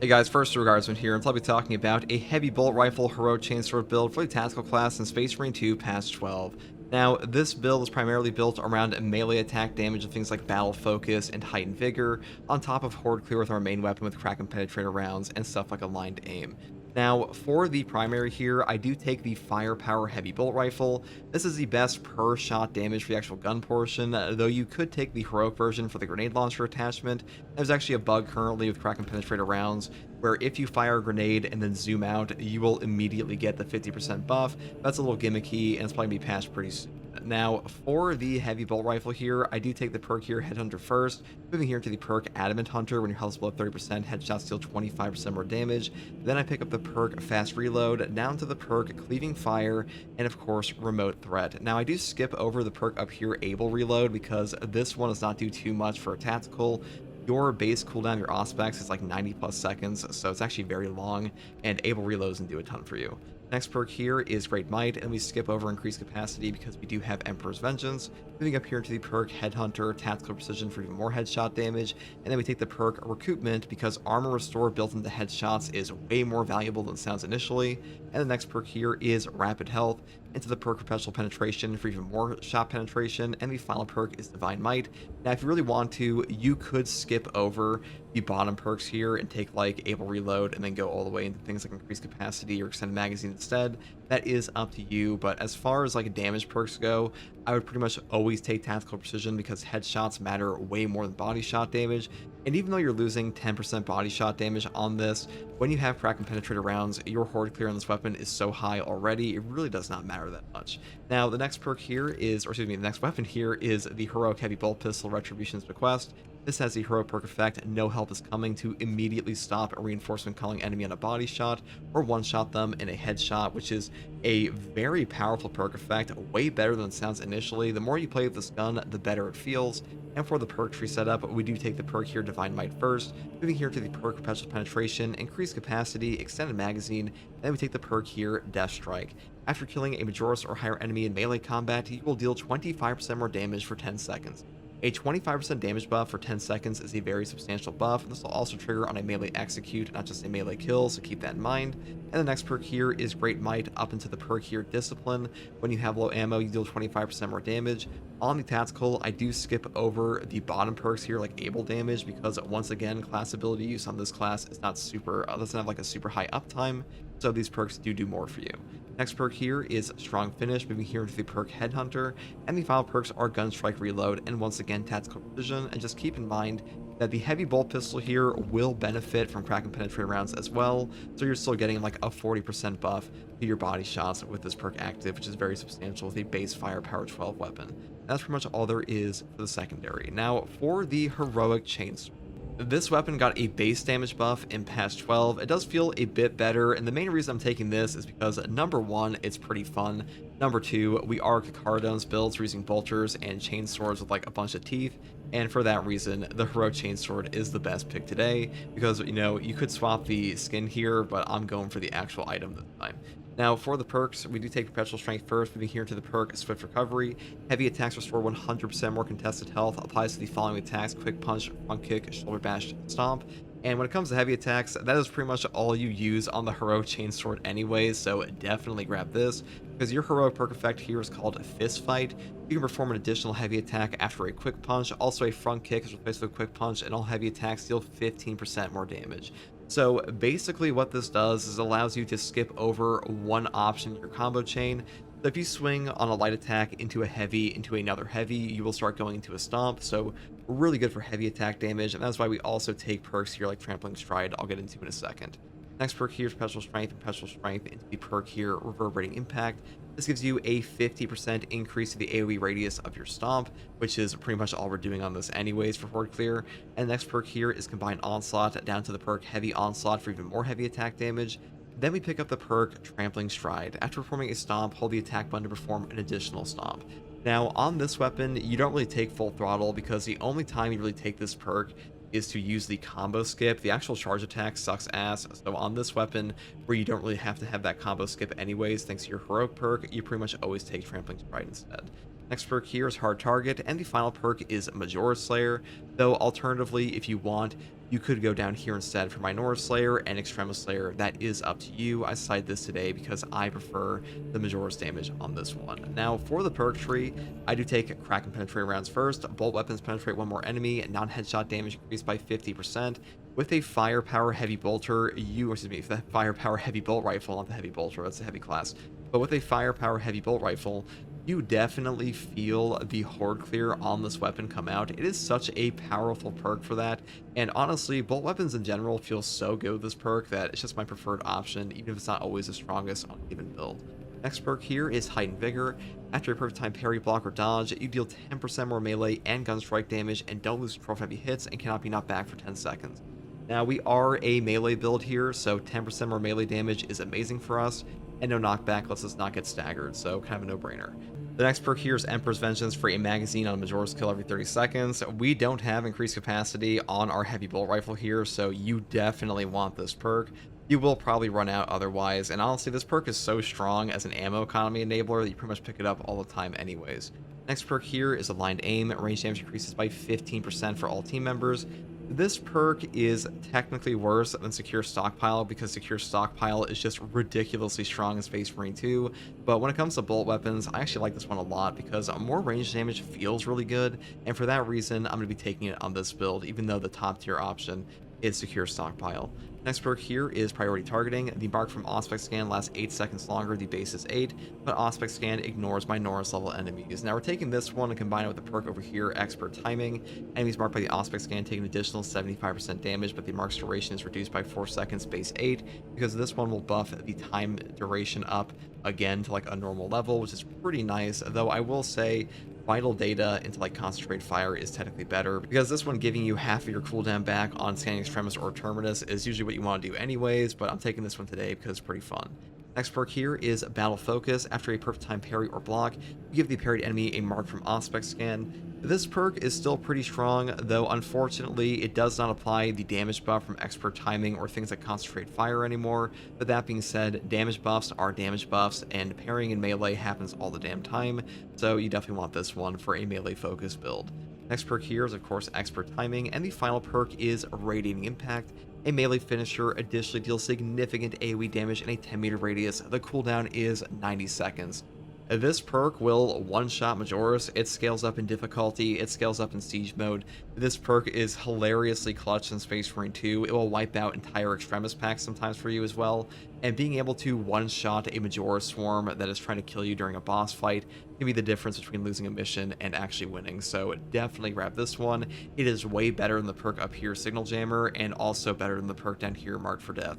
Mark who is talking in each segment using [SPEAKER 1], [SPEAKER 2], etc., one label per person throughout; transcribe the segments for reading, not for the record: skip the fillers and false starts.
[SPEAKER 1] Hey guys, first regardsman here, and I'll be talking about a heavy bolt rifle heroic chainsword build for the tactical class in Space Marine 2 past 12. Now, this build is primarily built around melee attack damage of things like battle focus and heightened vigor, on top of horde clear with our main weapon with crack and penetrator rounds and stuff like aligned aim. Now, for the primary here, I do take the firepower heavy bolt rifle. This is the best per shot damage for the actual gun portion, though you could take the heroic version for the grenade launcher attachment. There's actually a bug currently with crack and penetrator rounds where if you fire a grenade and then zoom out, you will immediately get the 50% buff. That's a little gimmicky, and it's probably going to be patched pretty soon. Now, for the heavy bolt rifle here, I do take the perk here, Headhunter first, moving here to the perk Adamant Hunter. When your health is below 30%, headshots deal 25% more damage. Then I pick up the perk Fast Reload, down to the perk Cleaving Fire, and of course, Remote Threat. Now, I do skip over the perk up here, Able Reload, because this one does not do too much for a tactical. Your base cooldown, your Auspex, is like 90 plus seconds, so it's actually very long, and Able Reload doesn't do a ton for you. Next perk here is Great Might, and we skip over Increased Capacity because we do have Emperor's Vengeance. Moving up here into the perk Headhunter, Tactical Precision for even more headshot damage, and then we take the perk Recoupment because Armor Restore built into headshots is way more valuable than it sounds initially. And the next perk here is Rapid Health, into the perk Perpetual Penetration for even more shot penetration, and the final perk is Divine Might. Now, if you really want to, you could skip over the bottom perks here and take like Able Reload and then go all the way into things like Increased Capacity or Extended Magazine instead. That is up to you, but as far as like damage perks go, I would pretty much always take Tactical Precision because headshots matter way more than body shot damage. And even though you're losing 10% body shot damage on this, when you have crack and penetrator rounds, your horde clear on this weapon is so high already, it really does not matter that much. Now, the next perk here is, or excuse me, the next weapon here is the Heroic Heavy Bolt Pistol Retribution's Bequest. This has the heroic perk effect, No Help is Coming, to immediately stop a reinforcement calling enemy on a body shot or one-shot them in a headshot, which is a very powerful perk effect, way better than it sounds initially. The more you play with this gun, the better it feels. And for the perk tree setup, we do take the perk here, Divine Might first, moving here to the perk Perpetual Penetration, Increased Capacity, Extended Magazine, and then we take the perk here, Death Strike. After killing a Majoris or higher enemy in melee combat, you will deal 25% more damage for 10 seconds. A 25% damage buff for 10 seconds is a very substantial buff, and this will also trigger on a melee execute, not just a melee kill, so keep that in mind. And the next perk here is Great Might, up into the perk here, Discipline. When you have low ammo, you deal 25% more damage. On the tactical, I do skip over the bottom perks here, like Able Damage, because once again, class ability use on this class is not super, doesn't have like a super high uptime, so these perks do more for you. Next perk here is Strong Finish, moving here into the perk Headhunter, and the final perks are Gunstrike Reload, and once again, Tactical Precision, and just keep in mind that the heavy bolt pistol here will benefit from crack and penetrate rounds as well, so you're still getting like a 40% buff to your body shots with this perk active, which is very substantial with a base firepower 12 weapon. That's pretty much all there is for the secondary. Now, for the heroic Chainsword. This weapon got a base damage buff in past 12. It does feel a bit better, and the main reason I'm taking this is because number one, it's pretty fun. Number two, we are Caradone's builds. We're using bolters and chain swords with like a bunch of teeth, and for that reason, the heroic chainsword is the best pick today because, you know, you could swap the skin here, but I'm going for the actual item this time. Now, for the perks, we do take Perpetual Strength first, moving here to the perk Swift Recovery. Heavy attacks restore 100% more contested health, applies to the following attacks: Quick Punch, Front Kick, Shoulder Bash, Stomp. And when it comes to heavy attacks, that is pretty much all you use on the heroic chainsword anyways, so definitely grab this, because your heroic perk effect here is called Fist Fight. You can perform an additional heavy attack after a quick punch. Also, a front kick is replaced with a quick punch, and all heavy attacks deal 15% more damage. So basically what this does is allows you to skip over one option in your combo chain. So if you swing on a light attack into a heavy, into another heavy, you will start going into a stomp. So really good for heavy attack damage, and that's why we also take perks here like Trampling Stride, I'll get into in a second. Next perk here is Perpetual Strength, and Perpetual Strength into the perk here, Reverberating Impact. This gives you a 50% increase to the AoE radius of your stomp, which is pretty much all we're doing on this anyways for horde clear. And the next perk here is Combined Onslaught, down to the perk Heavy Onslaught for even more heavy attack damage. Then we pick up the perk Trampling Stride. After performing a stomp, hold the attack button to perform an additional stomp. Now, on this weapon, you don't really take full throttle because the only time you really take this perk is to use the combo skip. The actual charge attack sucks ass, so on this weapon, where you don't really have to have that combo skip anyways, thanks to your heroic perk, you pretty much always take Trampling Stride instead. Next perk here is Hard Target, and the final perk is Majora Slayer, though alternatively, if you want, you could go down here instead for Minora Slayer and Extremis Slayer. That is up to you. I decided this today because I prefer the Majora's damage on this one. Now, for the perk tree, I do take Crack and Penetrate rounds first. Bolt weapons penetrate one more enemy, non-headshot damage increased by 50%. With a Firepower Heavy Bolter, the Firepower Heavy Bolt Rifle, not the Heavy Bolter, that's a heavy class. But with a Firepower Heavy Bolt Rifle, you definitely feel the horde clear on this weapon come out. It is such a powerful perk for that, and honestly, bolt weapons in general feel so good with this perk that it's just my preferred option, even if it's not always the strongest on a given build. Next perk here is Heightened Vigor. After a perfect time parry, block, or dodge, you deal 10% more melee and gun strike damage and don't lose control of heavy hits and cannot be knocked back for 10 seconds. Now, we are a melee build here, so 10% more melee damage is amazing for us, and no knockback lets us not get staggered, so kind of a no-brainer. The next perk here is Emperor's Vengeance for a magazine on a Majora's kill every 30 seconds. We don't have increased capacity on our heavy bolt rifle here, so you definitely want this perk. You will probably run out otherwise, and honestly, this perk is so strong as an ammo economy enabler that you pretty much pick it up all the time anyways. Next perk here is Aligned Aim. Range damage increases by 15% for all team members. This perk is technically worse than Secure Stockpile because Secure Stockpile is just ridiculously strong in Space Marine 2, but when it comes to bolt weapons, I actually like this one a lot because more range damage feels really good, and for that reason, I'm going to be taking it on this build, even though the top tier option is Secure Stockpile. Next perk here is Priority Targeting. The mark from Auspex Scan lasts 8 seconds longer, the base is 8, but Auspex Scan ignores Minoris level enemies. Now we're taking this one and combine it with the perk over here, Expert Timing. Enemies marked by the Auspex Scan take an additional 75% damage, but the mark's duration is reduced by 4 seconds, base 8, because this one will buff the time duration up again to like a normal level, which is pretty nice, though I will say Vital Data into like Concentrate Fire is technically better, because this one giving you half of your cooldown back on Scanning Extremis or Terminus is usually what you want to do anyways, but I'm taking this one today because it's pretty fun. Next perk here is Battle Focus. After a perfect time parry or block, you give the parried enemy a mark from Auspex Scan. This perk is still pretty strong, though unfortunately it does not apply the damage buff from Expert Timing or things like Concentrate Fire anymore. But that being said, damage buffs are damage buffs, and parrying in melee happens all the damn time, so you definitely want this one for a melee focus build. Next perk here is of course Expert Timing, and the final perk is Radiating Impact. A melee finisher additionally deals significant AoE damage in a 10-meter radius. The cooldown is 90 seconds. This perk will one-shot Majora's. It scales up in difficulty, it scales up in siege mode. This perk is hilariously clutch in Space Marine 2. It will wipe out entire Extremis packs sometimes for you as well. And being able to one-shot a Majora swarm that is trying to kill you during a boss fight can be the difference between losing a mission and actually winning. So definitely grab this one. It is way better than the perk up here, Signal Jammer, and also better than the perk down here, Marked for Death.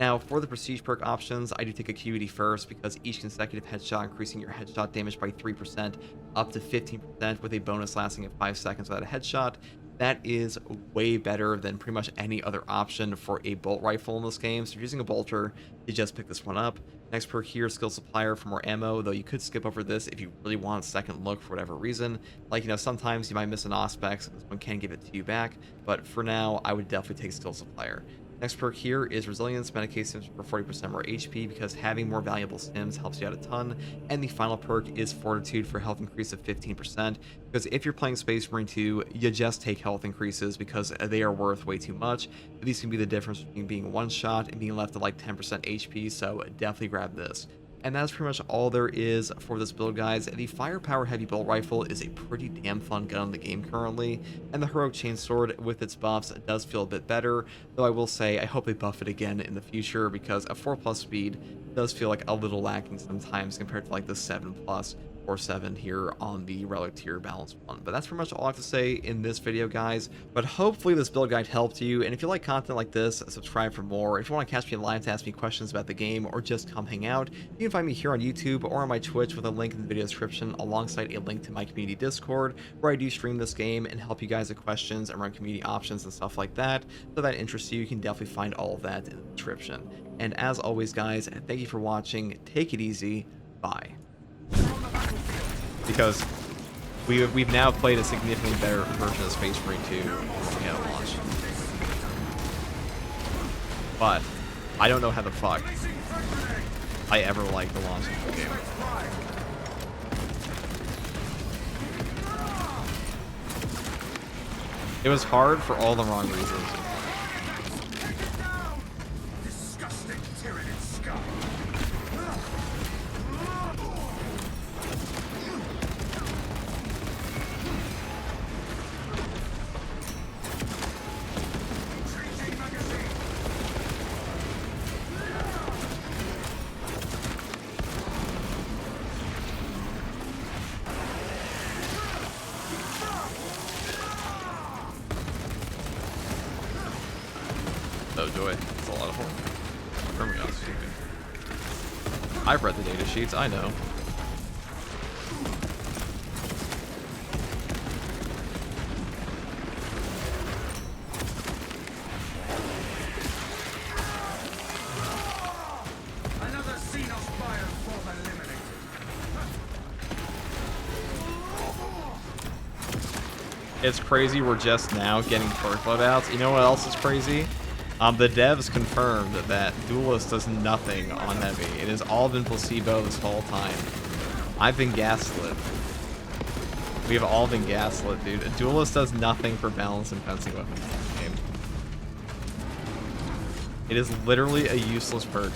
[SPEAKER 1] Now, for the Prestige perk options, I do take Acuity first because each consecutive headshot increasing your headshot damage by 3% up to 15% with a bonus lasting of 5 seconds without a headshot. That is way better than pretty much any other option for a bolt rifle in this game. So if you're using a bolter, you just pick this one up. Next perk here, Skill Supplier for more ammo, though you could skip over this if you really want a second look for whatever reason. Like, sometimes you might miss an Auspex, this one can give it to you back, but for now, I would definitely take Skill Supplier. Next perk here is Resilience, Medicae Sims for 40% more HP because having more valuable Sims helps you out a ton. And the final perk is Fortitude for health increase of 15% because if you're playing Space Marine 2, you just take health increases because they are worth way too much. These can be the difference between being one shot and being left at like 10% HP, so definitely grab this. And that's pretty much all there is for this build, guys. The Firepower Heavy Bolt Rifle is a pretty damn fun gun in the game currently, and the Heroic Chainsword with its buffs does feel a bit better, though I will say I hope they buff it again in the future because a 4+ speed does feel like a little lacking sometimes compared to like the 7+ or 7 here on the Relic tier balanced one. But that's pretty much all I have to say in this video, guys. But hopefully this build guide helped you, and if you like content like this, subscribe for more. If you want to catch me live to ask me questions about the game or just come hang out, you can find me here on YouTube or on my Twitch with a link in the video description alongside a link to my community Discord where I do stream this game and help you guys with questions and run community options and stuff like that. So if that interests you, you can definitely find all of that in the description. And as always, guys, thank you for watching. Take it easy. Bye. Because we've now played a significantly better version of Space Marine 2 at launch. But I don't know how the fuck I ever liked the launch of the game. It was hard for all the wrong reasons.
[SPEAKER 2] Disgusting tyranid scum. Changing magazine.
[SPEAKER 1] Oh joy, that's a lot of fun. Where are we on, stupid? I've read the data sheets, I know.
[SPEAKER 2] Another Xenos bioform eliminated.
[SPEAKER 1] It's crazy we're just now getting perk loadouts. You know what else is crazy? The devs confirmed that Duelist does nothing on Heavy. It has all been placebo this whole time. I've been gaslit. We have all been gaslit, dude. Duelist does nothing for balance and fencing weapons in this game. It is literally a useless perk.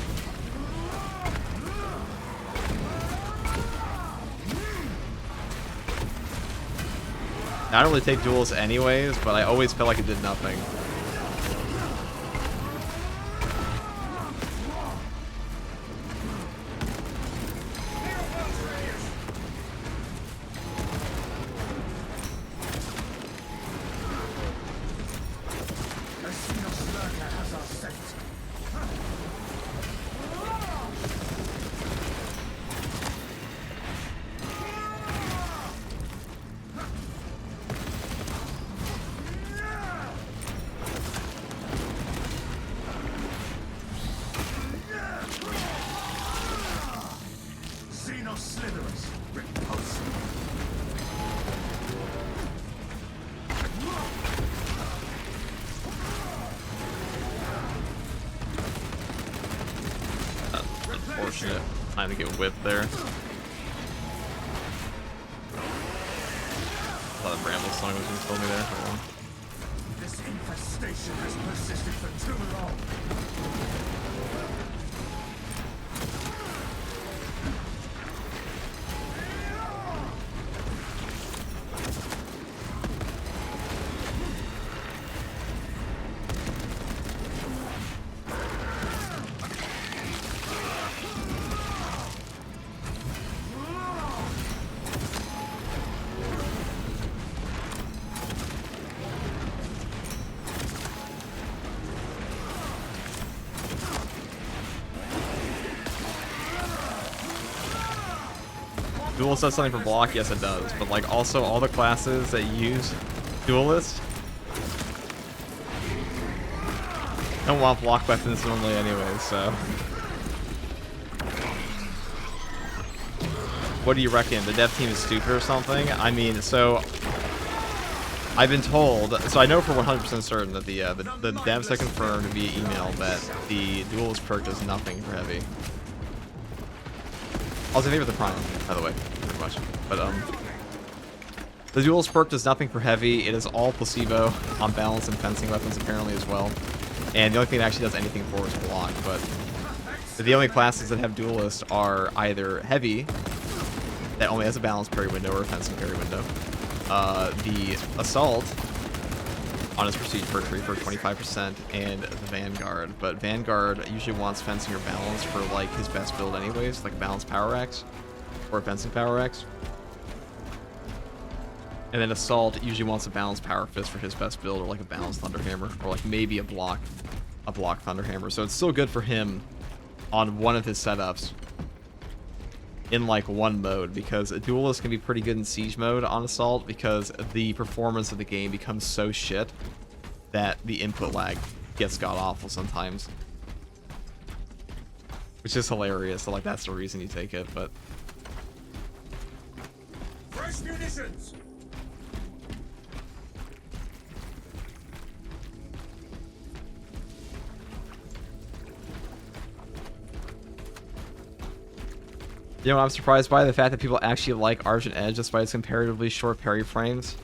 [SPEAKER 1] I don't really take duels anyways, but I always felt like it did nothing.
[SPEAKER 2] A Xenos lurker has our scent. Xenos slitherers, repulsive.
[SPEAKER 1] Unfortunate time to get whipped there. Thought the Bramble song was gonna kill me there. Hold on.
[SPEAKER 2] This infestation has persisted for too long.
[SPEAKER 1] Duelist does something for block? Yes, it does. But, like, also all the classes that use Duelist don't want block weapons normally anyway, so. What do you reckon? The dev team is stupid or something? I mean, so I've been told, so I know for 100% certain that the devs have confirmed via email that the Duelist perk does nothing for Heavy. I was in favor of the Prime, by the way, pretty much. But, the Duelist perk does nothing for Heavy. It is all placebo on balance and fencing weapons, apparently, as well. And the only thing it actually does anything for is block. But the only classes that have Duelist are either Heavy, that only has a balance parry window, or a fencing parry window. The Assault, on its prestige perk tree for 25%, and the Vanguard. But Vanguard usually wants fencing or balance for, like, his best build anyways, like a balanced Power Axe, or a fencing Power Axe. And then Assault usually wants a balanced Power Fist for his best build, or like a balanced Thunderhammer, or like maybe a block Thunderhammer. So it's still good for him on one of his setups in like one mode, because a Duelist can be pretty good in Siege mode on Assault, because the performance of the game becomes so shit that the input lag gets god-awful sometimes. Which is hilarious, so like that's the reason you take it, but...
[SPEAKER 2] Fresh munitions!
[SPEAKER 1] You know what I'm surprised by? The fact that people actually like Argent Edge despite its comparatively short parry frames.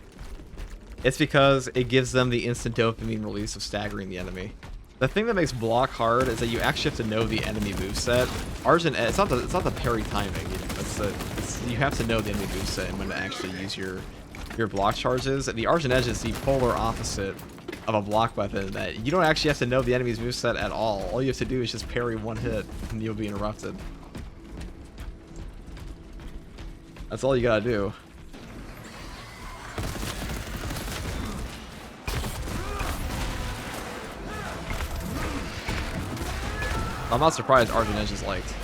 [SPEAKER 1] It's because it gives them the instant dopamine release of staggering the enemy. The thing that makes block hard is that you actually have to know the enemy moveset. Argent, it's not the parry timing. You have to know the enemy moveset and when to actually use your block charges. The Argent Edge is the polar opposite of a block weapon, that you don't actually have to know the enemy's moveset at all. All you have to do is just parry one hit and you'll be interrupted. That's all you gotta do. I'm not surprised Argent Edge is liked.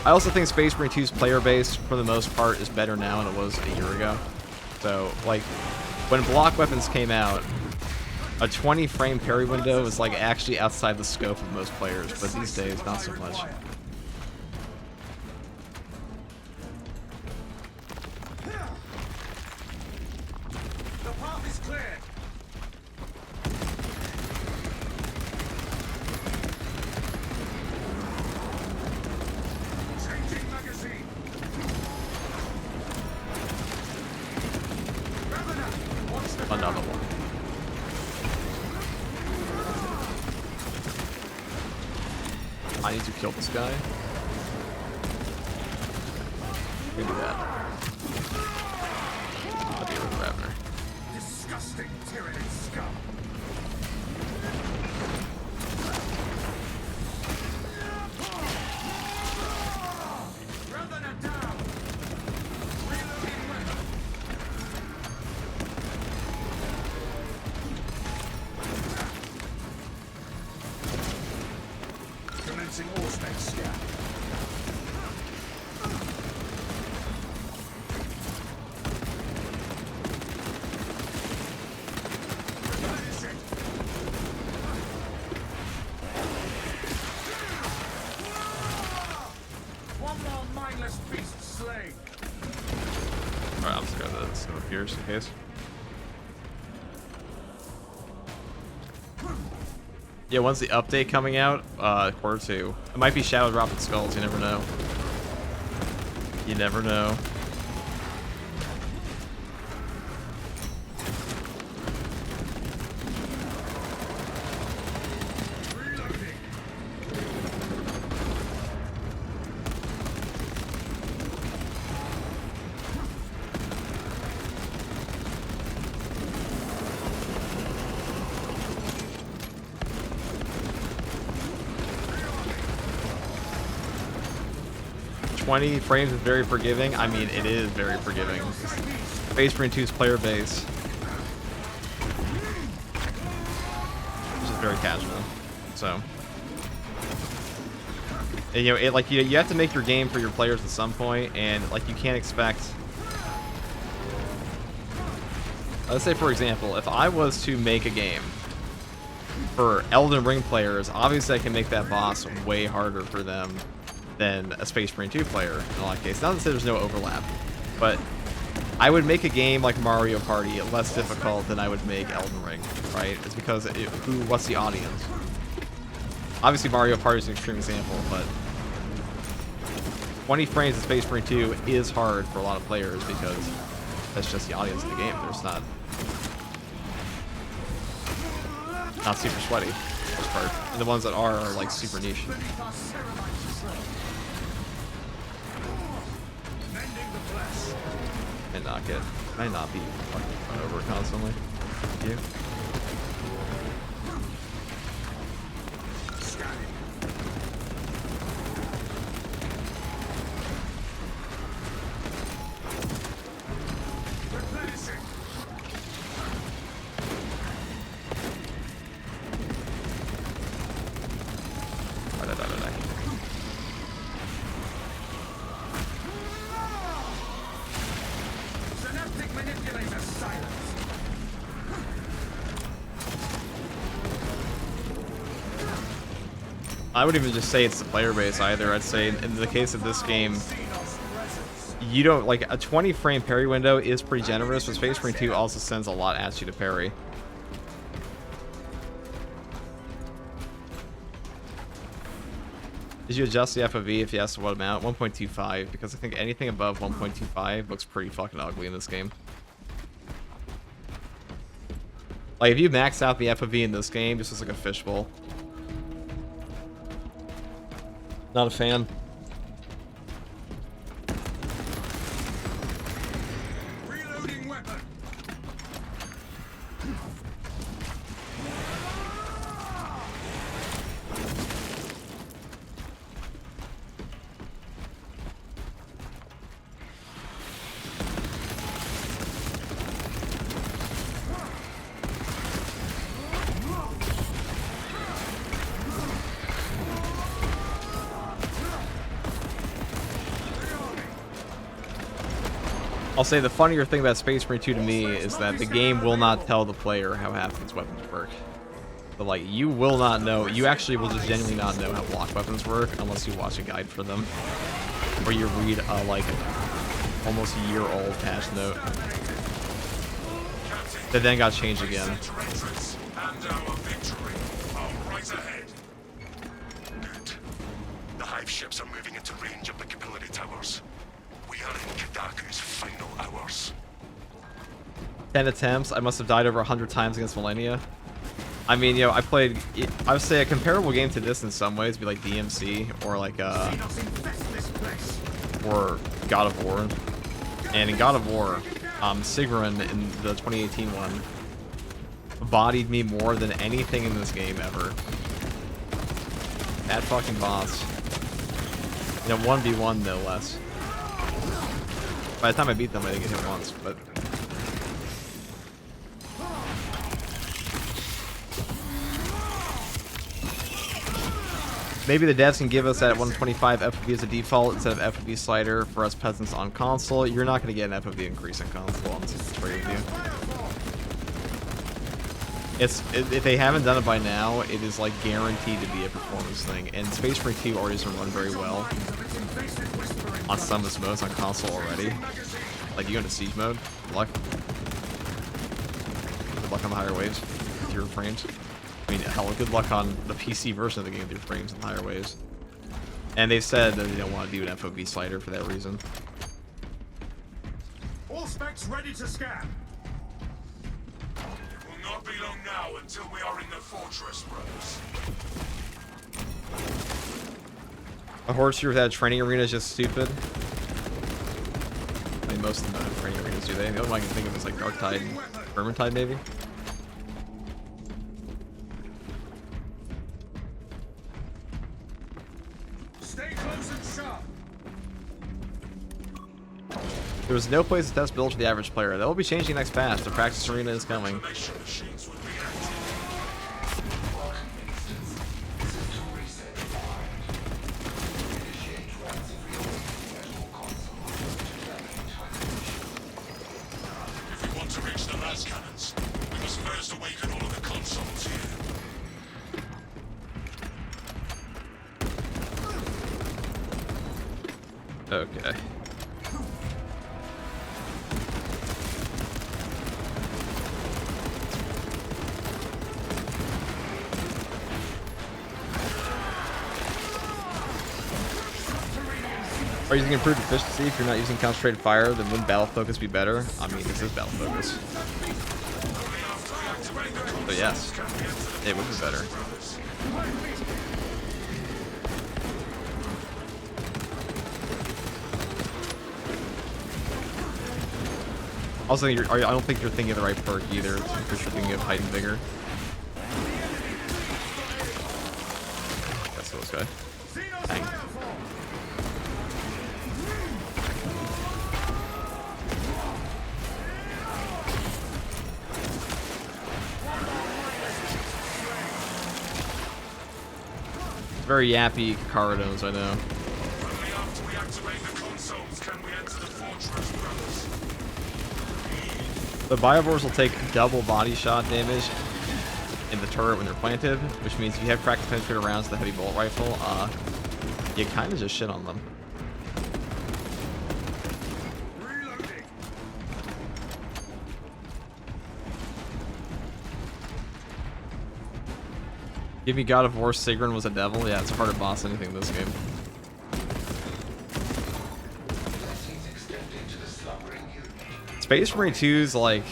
[SPEAKER 1] I also think Space Marine 2's player base, for the most part, is better now than it was a year ago. So, like, when block weapons came out, a 20 frame parry window was, like, actually outside the scope of most players, but these days, not so much.
[SPEAKER 2] The path is clear. Changing magazine. Revenant, watch the
[SPEAKER 1] Another one. I need to kill this guy. We can do that. I'll deal with the Ravener.
[SPEAKER 2] disgusting tyranny scum. Revenant down. Reloading weapon. Commencing all space scan. Replenishing. One more mindless beast slain.
[SPEAKER 1] Alright, I'm just gonna go to here just in case. Yeah, when's the update coming out? Q2. It might be Shadow Dropping Skulls, you never know. You never know.
[SPEAKER 2] Reloading.
[SPEAKER 1] Reloading. 20 frames is very forgiving. I mean, it is very forgiving. Space Marine 2's player base, which is very casual. So, and, you know, it like you have to make your game for your players at some point, and like you can't expect. Let's say, for example, if I was to make a game for Elden Ring players, obviously I can make that boss way harder for them than a Space Marine 2 player in a lot of cases. Not to say there's no overlap, but I would make a game like Mario Party less difficult than I would make Elden Ring, right? It's because what's the audience? Obviously Mario Party is an extreme example, but 20 frames in Space Marine 2 is hard for a lot of players because that's just the audience of the game. There's not super sweaty, for the most part. And the ones that are like super niche.
[SPEAKER 2] Beneath our ceremony slope. Mending the flesh.
[SPEAKER 1] And not get, I not be fucking run over constantly. Thank you.
[SPEAKER 2] Scanning. Replenishing. Synaptic manipulator silence.
[SPEAKER 1] I wouldn't even just say it's the player base either. I'd say in the case of this game,
[SPEAKER 2] Xenos presence.
[SPEAKER 1] you don't like a 20 frame parry window is pretty generous, but Space Marine 2 also sends a lot at you to parry. Did you adjust the FOV? If yes, what amount? 1.25, because I think anything above 1.25 looks pretty fucking ugly in this game. Like, if you max out the FOV in this game, this is like a fishbowl. Not a fan.
[SPEAKER 2] Reloading weapon.
[SPEAKER 1] I'll say the funnier thing about Space Marine 2 to me is that the game will not tell the player how half these weapons work. But like, you will not know, you actually will just genuinely not know how block weapons work unless you watch a guide for them. Or you read a like, almost year-old patch note. That then got changed again.
[SPEAKER 2] And our victory are right ahead. Good. The hive ships are moving into range of the capillary towers. We are in Kadaku's final hours.
[SPEAKER 1] 10 attempts, I must have died over 100 times against Millennia. I mean, you know, I would say a comparable game to this in some ways would be like DMC or like, or God of War. And in God of War, Sigrun in the 2018 one bodied me more than anything in this game ever. That fucking boss. You know, 1v1 no less. By the time I beat them, I didn't get hit once, but... Maybe the devs can give us that 125 FOV as a default instead of FOV slider for us peasants on console. You're not going to get an FOV increase on console, I'm just straight with you. If they haven't done it by now, it is like guaranteed to be a performance thing. And Space Marine 2 already doesn't run very well on some of its modes on console already. Like, you go into siege mode, good luck. Good luck on the higher waves with your frames. I mean, hell, good luck on the PC version of the game with your frames and higher waves. And they've said that they don't want to do an FOV slider for that reason.
[SPEAKER 2] All specs ready to scan. It will not be long now until we are in the fortress, brothers.
[SPEAKER 1] A horde shooter without a training arena is just stupid. I mean, most of them don't have training arenas, do they? The only one I can think of is like Darktide and Vermintide, maybe?
[SPEAKER 2] Stay close and sharp.
[SPEAKER 1] There was no place to test builds for the average player. That will be changing next patch. The practice arena is coming. Okay. Are you using improved efficiency? If you're not using concentrated fire, then wouldn't battle focus be better? I mean, this is battle focus. But yes, it would be better. Also, I don't think you're thinking of the right perk either. I'm pretty sure you're thinking of Height and Vigor. That's this guy. Dang. Very yappy Kakarodones, I know. The Biovores will take double body shot damage in the turret when they're planted, which means if you have practice penetrator rounds with the heavy bolt rifle, you kind of just shit on them. Give me God of War, Sigrun was a devil. Yeah, it's a harder boss than anything in this game. Space Marine 2's like,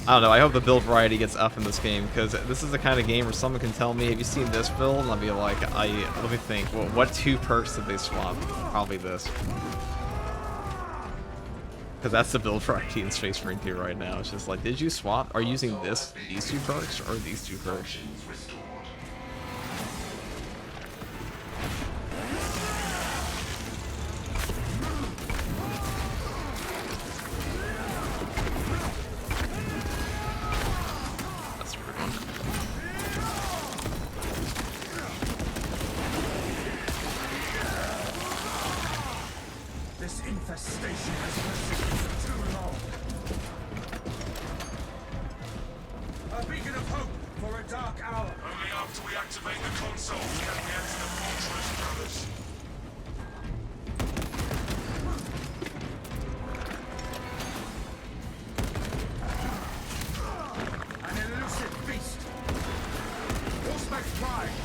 [SPEAKER 1] I don't know, I hope the build variety gets up in this game, because this is the kind of game where someone can tell me, have you seen this build? And I'll be like, let me think, well, what 2 perks did they swap? Probably this. Because that's the build variety in Space Marine 2 right now. It's just like, did you swap? Are you using these 2 perks, or these 2 perks?
[SPEAKER 2] This infestation has persisted for too long. A beacon of hope for a dark hour. Only after we activate the consoles can we enter the fortress, brothers. An elusive beast. Horseback pride.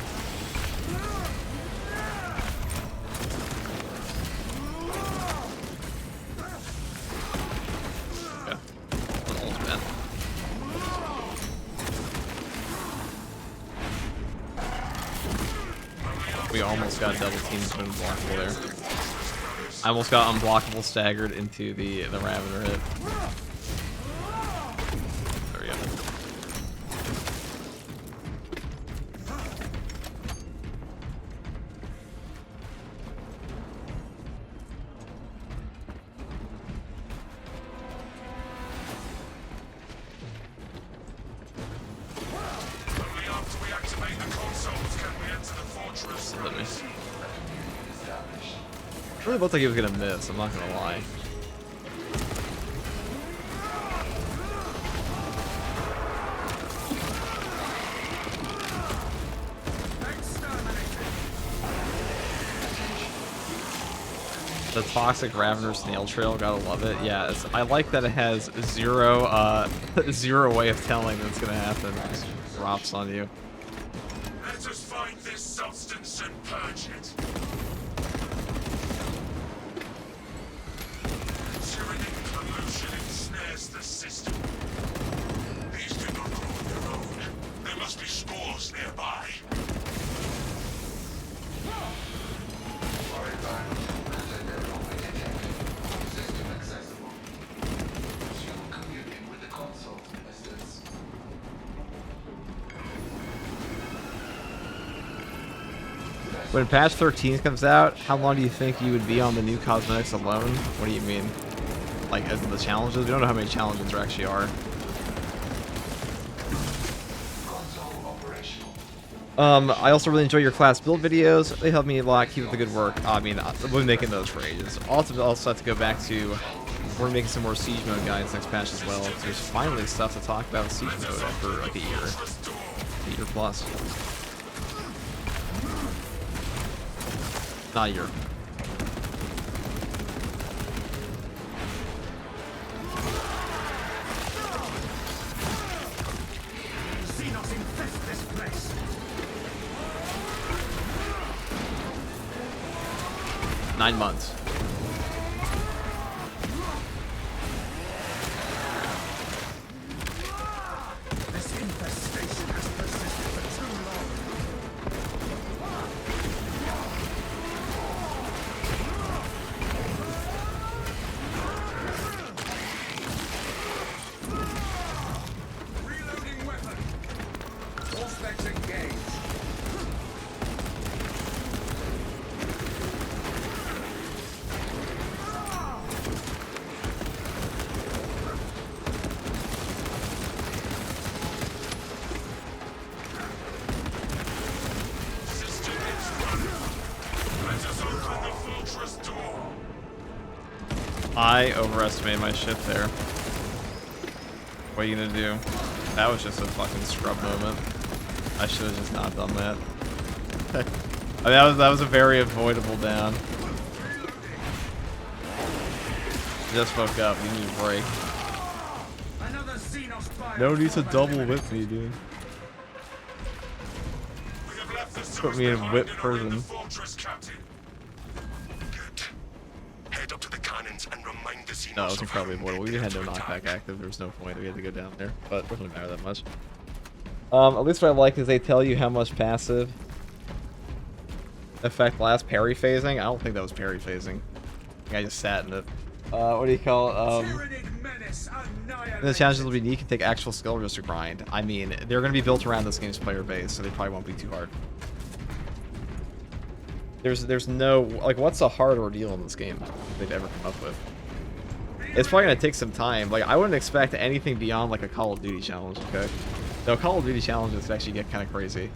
[SPEAKER 1] We almost got double teamed unblockable there. I almost got unblockable staggered into the Ravener hit. There we go. It really looked like he was gonna miss, I'm not gonna lie. The Toxic Ravener Snail Trail, gotta love it. Yeah, I like that it has zero way of telling that's gonna happen. It just drops on you.
[SPEAKER 2] Let us find this substance and purge it. Tyrannic pollution ensnares the system. These do not grow on their own. There must be spores nearby.
[SPEAKER 1] When patch 13 comes out, how long do you think you would be on the new cosmetics alone? What do you mean? Like, as in the challenges? We don't know how many challenges there actually are. I also really enjoy your class build videos. They help me a lot. Keep up the good work. I mean, we've been making those for ages. Also have to go back to, we're making some more Siege mode guides next patch as well. There's finally stuff to talk about with Siege mode after like a year plus. Not a year.
[SPEAKER 2] Xenos infest this place.
[SPEAKER 1] 9 months.
[SPEAKER 2] This infestation has persisted for too long. Reloading weapon. All specs engaged. System is running. Let us open the fortress door.
[SPEAKER 1] I overestimated my ship there. What are you gonna do? That was just a fucking scrub moment. I should have just not done that. I mean, that was a very avoidable down. Just woke up. You need a break.
[SPEAKER 2] Another Xenos fire.
[SPEAKER 1] No need to double whip me, dude.
[SPEAKER 2] We have left the
[SPEAKER 1] Put me in
[SPEAKER 2] behind
[SPEAKER 1] whip
[SPEAKER 2] and are in the
[SPEAKER 1] prison.
[SPEAKER 2] fortress, Captain. Good. Head up to the cannons and remind the casino.
[SPEAKER 1] No, it was incredibly avoidable. We had no knockback active. There was no point. We had to go down there, but it doesn't matter that much. At least what I like is they tell you how much passive effect last parry phasing. I don't think that was parry phasing. I think I just sat in it. What do you call it? The challenges will be unique and take actual skill just to grind. I mean, they're going to be built around this game's player base, so they probably won't be too hard. There's no, like, what's a hard ordeal in this game they've ever come up with? It's probably going to take some time. Like, I wouldn't expect anything beyond, like, a Call of Duty challenge, okay? Though Call of Duty challenges actually get kind of crazy.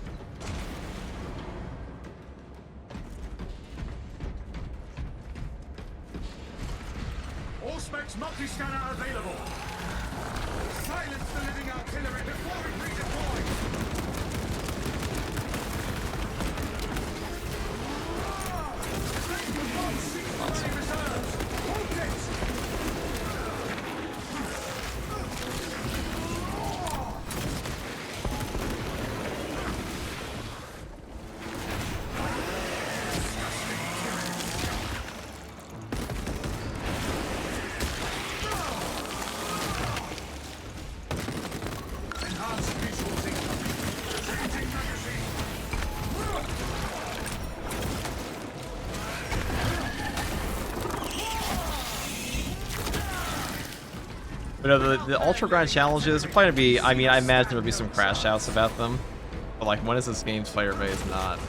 [SPEAKER 2] All specs multi-scanner available. Silence the living artillery before we redeploy.
[SPEAKER 1] But the Ultra Grind challenges are probably going to be, I mean, I imagine there'll be some crash outs about them. But, like, when does this game's player base not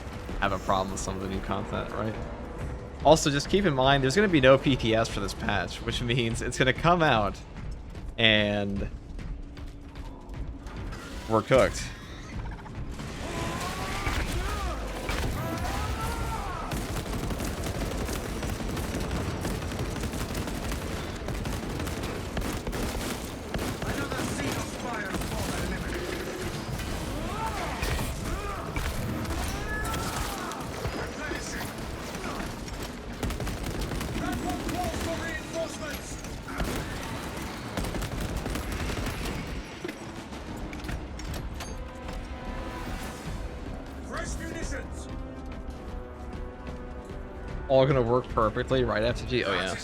[SPEAKER 1] have a problem with some of the new content, right? Also, just keep in mind, there's going to be no PTS for this patch, which means it's going to come out and we're cooked. All gonna work perfectly right after G. Oh yeah.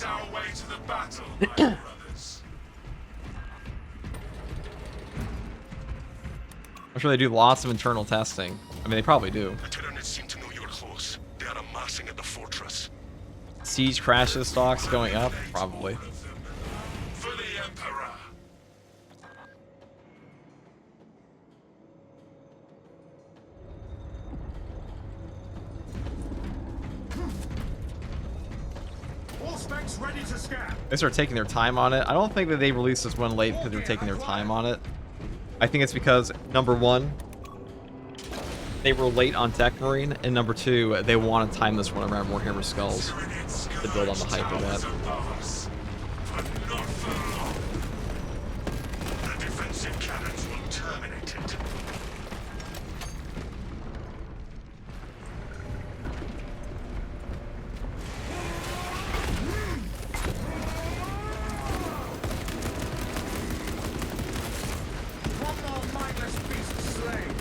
[SPEAKER 1] I'm sure they do lots of internal testing. I mean, they probably do.
[SPEAKER 2] The Tyranids seem to know you're close. They are amassing at the fortress.
[SPEAKER 1] Siege crashes stocks going up, probably.
[SPEAKER 2] For the Emperor. All specs ready to scan.
[SPEAKER 1] They start taking their time on it. I don't think that they released this one late because they were taking their time on it. I think it's because, number one, they were late on Tech Marine, and number two, they want to time this one around Warhammer Skulls to build on the hype of that.
[SPEAKER 2] The defensive cannons will terminate it. One more mindless beast slain.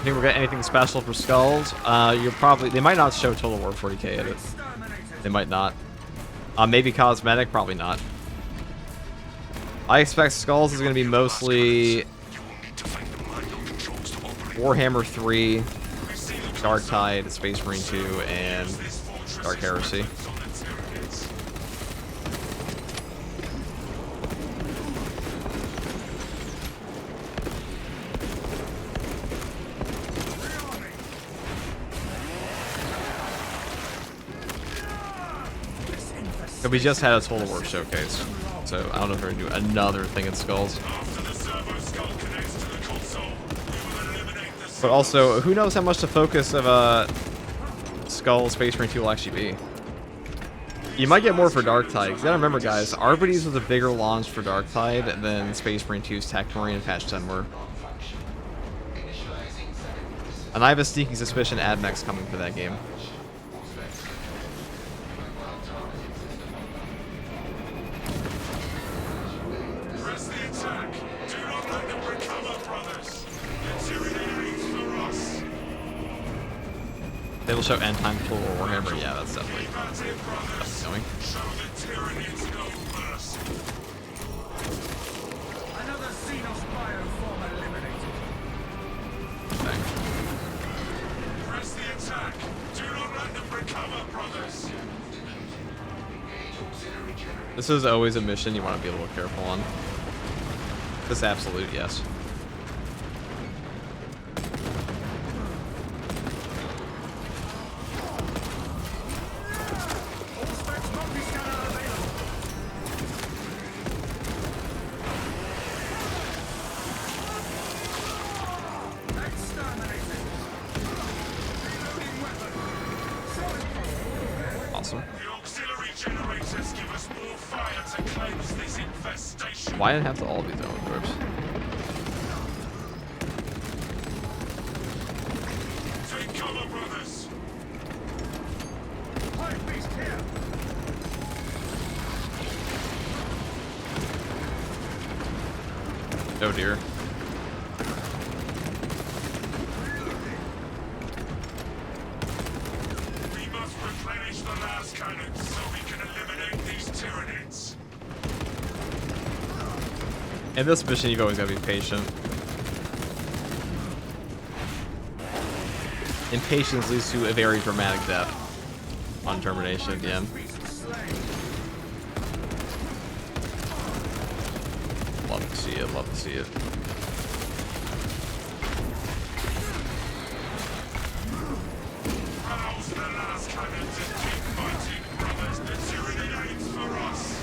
[SPEAKER 1] Think we're getting anything special for Skulls? You're probably, they might not show Total War 40k at it. They might not. Maybe cosmetic, probably not. I expect Skulls is going to be mostly Warhammer 3, Dark Tide, Space Marine 2, and Dark Heresy. We just had a Total War showcase, so I don't know if we're going to do another thing in Skulls. But also, who knows how much the focus of Skull Space Marine 2 will actually be. You might get more for Darktide. You gotta remember, guys, Arbites was a bigger launch for Darktide than Space Marine 2's Tech Marine and Patch 10 were. And I have a sneaking suspicion AdMech's coming for that game.
[SPEAKER 2] Press the attack. Do not let them recover, brothers. The tyranny waits for us.
[SPEAKER 1] They will show End Time Total Warhammer. Yeah, that's definitely
[SPEAKER 2] Keep at it, brothers.
[SPEAKER 1] going.
[SPEAKER 2] Show the Tyranids no mercy.
[SPEAKER 3] Another Xenos bioform eliminated.
[SPEAKER 1] Dang.
[SPEAKER 2] Press the attack. Do not let them recover, brothers.
[SPEAKER 1] This is always a mission you want to be a little careful on. This absolute yes.
[SPEAKER 3] All specs multi-scanner available. Exterminated. Reloading weapon. Solid.
[SPEAKER 1] Awesome.
[SPEAKER 2] The auxiliary generators give us more fire to cleanse this infestation.
[SPEAKER 1] Why did it have to all be zone groups?
[SPEAKER 2] Take cover, brothers.
[SPEAKER 3] Hive beast here.
[SPEAKER 1] Oh dear.
[SPEAKER 2] We must replenish the last cannons so we can eliminate these Tyranids.
[SPEAKER 1] In this mission, you've always got to be patient. Impatience leads to a very dramatic death on termination at the end.
[SPEAKER 3] Beast slain.
[SPEAKER 1] Love to see it, love to see it.
[SPEAKER 2] Rouse the last cannons and keep fighting, brothers. The Tyranid aims for us.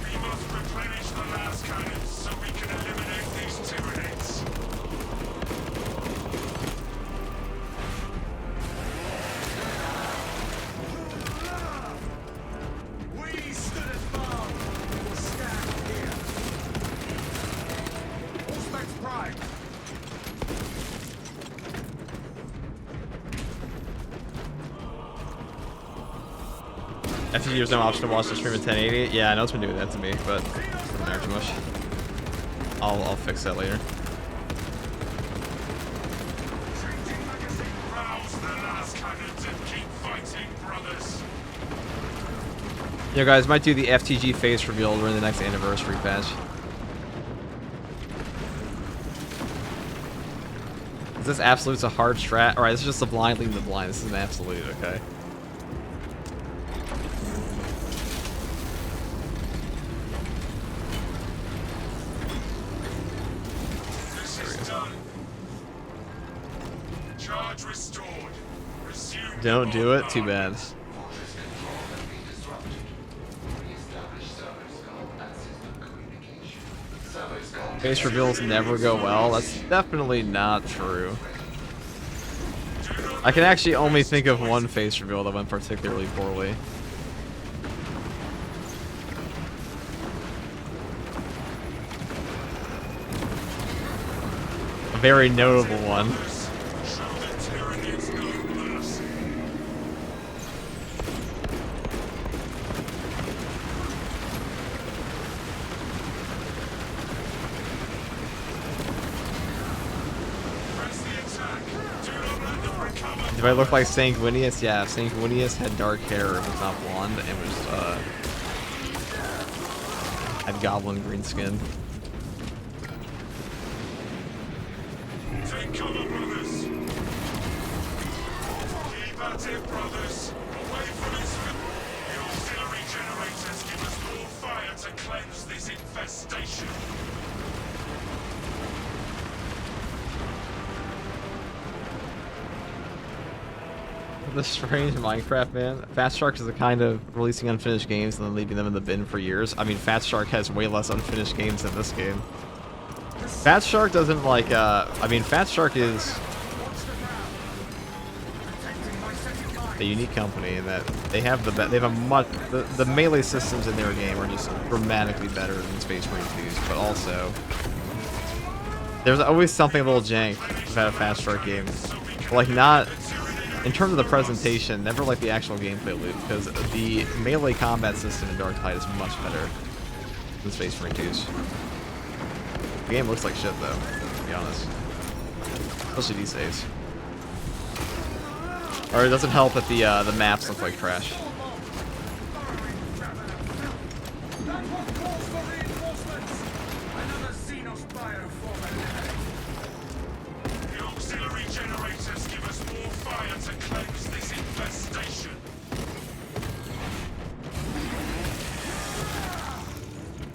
[SPEAKER 2] We must replenish the last cannons so we can eliminate these Tyranids.
[SPEAKER 3] We stood as bound. We'll stand here. All specs prime.
[SPEAKER 1] After there's no option to watch the stream at 1080, yeah, I know it's been doing that to me, but it doesn't matter too much. I'll fix that later.
[SPEAKER 3] Changing magazine.
[SPEAKER 2] Rouse the last cannons and keep fighting, brothers.
[SPEAKER 1] You guys might do the FTG face reveal during the next anniversary patch. Is this absolute's a hard strat? Alright, this is just a blind leading the blind. This is an absolute, okay.
[SPEAKER 2] This is done. Charge restored. Resume.
[SPEAKER 1] Don't do it? Too bad. Face reveals never go well. That's definitely not true. I can actually only think of one face reveal that went particularly poorly. A very notable one.
[SPEAKER 2] Show the Tyranids no mercy. Press the attack. Do not let them recover.
[SPEAKER 1] Do I look like Sanguinius? Yeah, Sanguinius had dark hair, it was not blonde, and was, had goblin green skin.
[SPEAKER 2] Take cover, brothers. Keep at it, brothers. Away from its the auxiliary generators give us more fire to cleanse this infestation.
[SPEAKER 1] The strange Minecraft man. Fat Shark is the kind of releasing unfinished games and then leaving them in the bin for years. I mean, Fat Shark has way less unfinished games than this game. Fat Shark doesn't like, I mean, Fat Shark is a unique company in that they have the melee systems in their game are just dramatically better than Space Marine 2's, but also there's always something a little jank about a Fat Shark game. Like, not in terms of the presentation, never like the actual gameplay loop, because the melee combat system in Dark Tide is much better than Space Marine 2's. The game looks like shit though, to be honest. Especially these days. Or it doesn't help that the maps look like trash.
[SPEAKER 2] The auxiliary generators give us more fire to cleanse this infestation.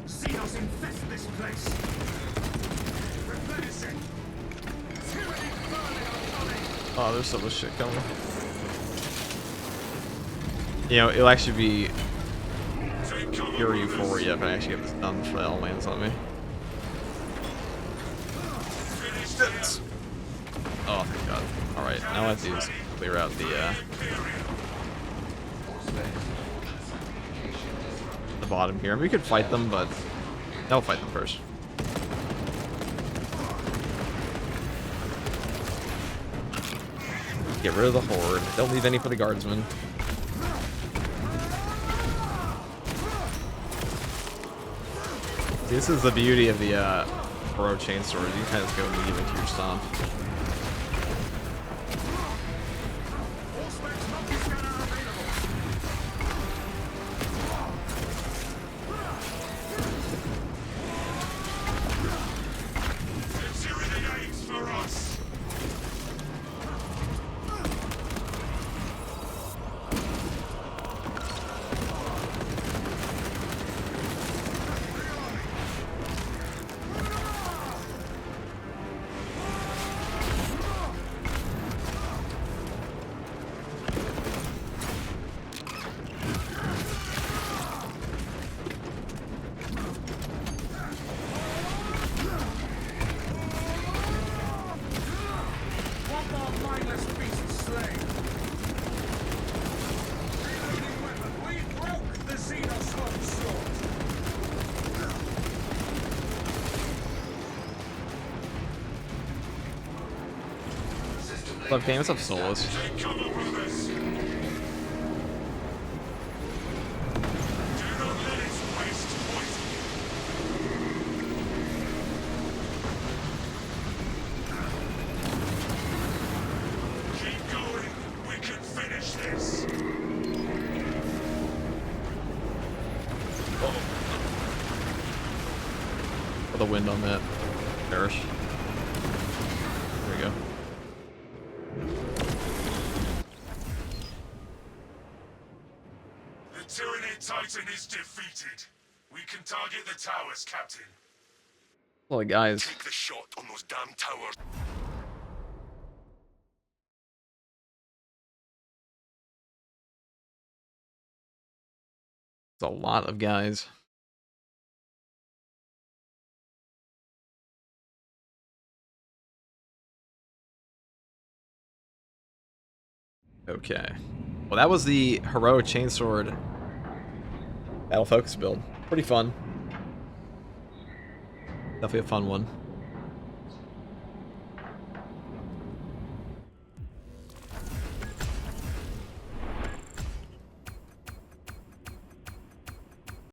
[SPEAKER 3] Xenos infest this place. Replenishing. Tyranny burning our body.
[SPEAKER 1] Oh, there's so much shit coming. You know, it'll actually be pure euphoria if I actually get this done before that all lands on me. Oh, thank God. Alright, now I have to just clear out the bottom here. I mean, we could fight them, but I'll fight them first. Get rid of the horde. Don't leave any for the guardsmen. This is the beauty of the Hero Chainsword. You can kind of go immediately to your stomp. Love games of solos. For the wind on that. Perish. There we go.
[SPEAKER 2] The Tyranid Titan is defeated. We can target the towers, Captain.
[SPEAKER 1] Well, guys.
[SPEAKER 2] Take the shot on those damn towers.
[SPEAKER 1] It's a lot of guys. Okay. Well, that was the Heroic Chainsword Battle Focus build. Pretty fun. Definitely a fun one.